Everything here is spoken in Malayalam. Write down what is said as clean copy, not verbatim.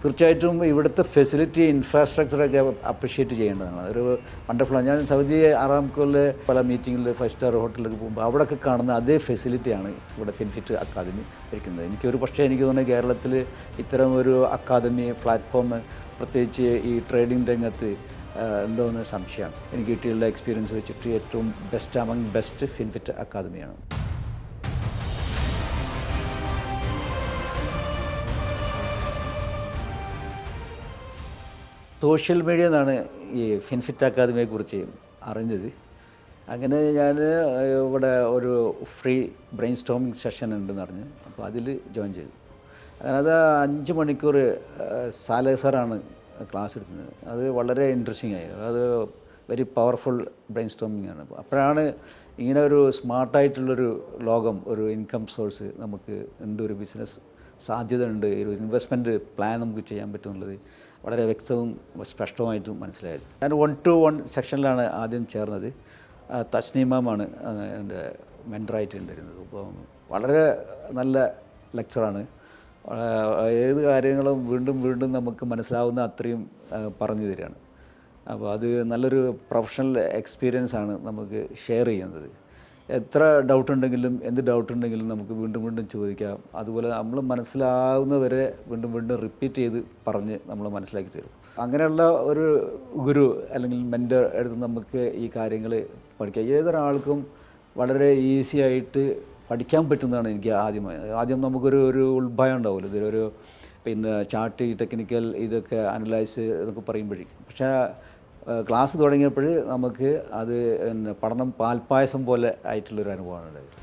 തീർച്ചയായിട്ടും ഇവിടുത്തെ ഫെസിലിറ്റി ഇൻഫ്രാസ്ട്രക്ചറൊക്കെ അപ്രിഷ്യേറ്റ് ചെയ്യേണ്ടതാണ്. അതൊരു വണ്ടർഫുള്ളാണ്. ഞാൻ സൗദി അറാംകോയിലെ പല മീറ്റിങ്ങിൽ 5 സ്റ്റാർ ഹോട്ടലിലൊക്കെ പോകുമ്പോൾ അവിടെയൊക്കെ കാണുന്ന അതേ ഫെസിലിറ്റിയാണ് ഇവിടെ ഫിൻഫിറ്റ് അക്കാദമി ഇരിക്കുന്നത്. എനിക്ക് തോന്നുന്നത് കേരളത്തിൽ ഇത്തരം ഒരു അക്കാദമി പ്ലാറ്റ്ഫോം പ്രത്യേകിച്ച് ഈ ട്രേഡിംഗ് രംഗത്ത് ഉണ്ടോ എന്ന് സംശയമാണ്. എനിക്ക് കിട്ടിയുള്ള എക്സ്പീരിയൻസ് വെച്ചിട്ട് ഏറ്റവും ബെസ്റ്റ് ഫിൻഫിറ്റ് അക്കാദമിയാണ്. സോഷ്യൽ മീഡിയ എന്നാണ് ഈ ഫിൻഫിറ്റ് അക്കാദമിയെക്കുറിച്ച് അറിഞ്ഞത്. അങ്ങനെ ഞാൻ ഇവിടെ ഒരു ഫ്രീ ബ്രെയിൻ സ്റ്റോമിങ് സെഷൻ ഉണ്ടെന്ന് അറിഞ്ഞു. അപ്പോൾ അതിൽ ജോയിൻ ചെയ്തു. അങ്ങനെ അത് 5 മണിക്കൂർ സാലഹ് സാറാണ് ക്ലാസ് എടുത്തത്. അത് വളരെ ഇൻട്രസ്റ്റിംഗ് ആയി. അത് വെരി പവർഫുൾ ബ്രെയിൻ സ്റ്റോമിങ് ആണ്. അപ്പോഴാണ് ഇങ്ങനെ ഒരു സ്മാർട്ടായിട്ടുള്ളൊരു ലോകം, ഒരു ഇൻകം സോഴ്സ് നമുക്ക് ഉണ്ട്, ഒരു ബിസിനസ് സാധ്യത ഉണ്ട്, ഒരു ഇൻവെസ്റ്റ്മെൻറ്റ് പ്ലാൻ നമുക്ക് ചെയ്യാൻ പറ്റുമെന്നുള്ളത് വളരെ വ്യക്തവും സ്പഷ്ടമായിട്ടും മനസ്സിലായത്. ഞാൻ 1-to-1 സെക്ഷനിലാണ് ആദ്യം ചേർന്നത്. തസ്നീമാമാണ് എൻ്റെ മെൻറ്ററായിട്ട് ഉണ്ടായിരുന്നത്. അപ്പോൾ വളരെ നല്ല ലെക്ചറാണ്. ഏത് കാര്യങ്ങളും വീണ്ടും നമുക്ക് മനസ്സിലാവുന്ന അത്രയും പറഞ്ഞു തരികയാണ്. അപ്പോൾ അത് നല്ലൊരു പ്രൊഫഷണൽ എക്സ്പീരിയൻസ് ആണ് നമുക്ക് ഷെയർ ചെയ്യുന്നത്. എത്ര ഡൗട്ടുണ്ടെങ്കിലും എന്ത് ഡൗട്ടുണ്ടെങ്കിലും നമുക്ക് വീണ്ടും ചോദിക്കാം. അതുപോലെ നമ്മൾ മനസ്സിലാവുന്നവരെ വീണ്ടും റിപ്പീറ്റ് ചെയ്ത് പറഞ്ഞ് നമ്മൾ മനസ്സിലാക്കി തരും. അങ്ങനെയുള്ള ഒരു ഗുരു അല്ലെങ്കിൽ മെൻറ്റർ എടുത്ത് നമുക്ക് ഈ കാര്യങ്ങൾ പഠിക്കാം. ഏതൊരാൾക്കും വളരെ ഈസി ആയിട്ട് പഠിക്കാൻ പറ്റുന്നതാണ്. എനിക്ക് ആദ്യം നമുക്കൊരു ഉൾഭയം ഉണ്ടാവില്ല. ഇതിലൊരു ചാർട്ട്, ടെക്നിക്കൽ ഇതൊക്കെ അനലൈസ് എന്നൊക്കെ പറയുമ്പോഴേക്കും. പക്ഷേ ക്ലാസ് തുടങ്ങിയപ്പോൾ നമുക്ക് അത് പഠനം പാൽപ്പായസം പോലെ ആയിട്ടുള്ളൊരു അനുഭവമാണ് ഉണ്ടായത്.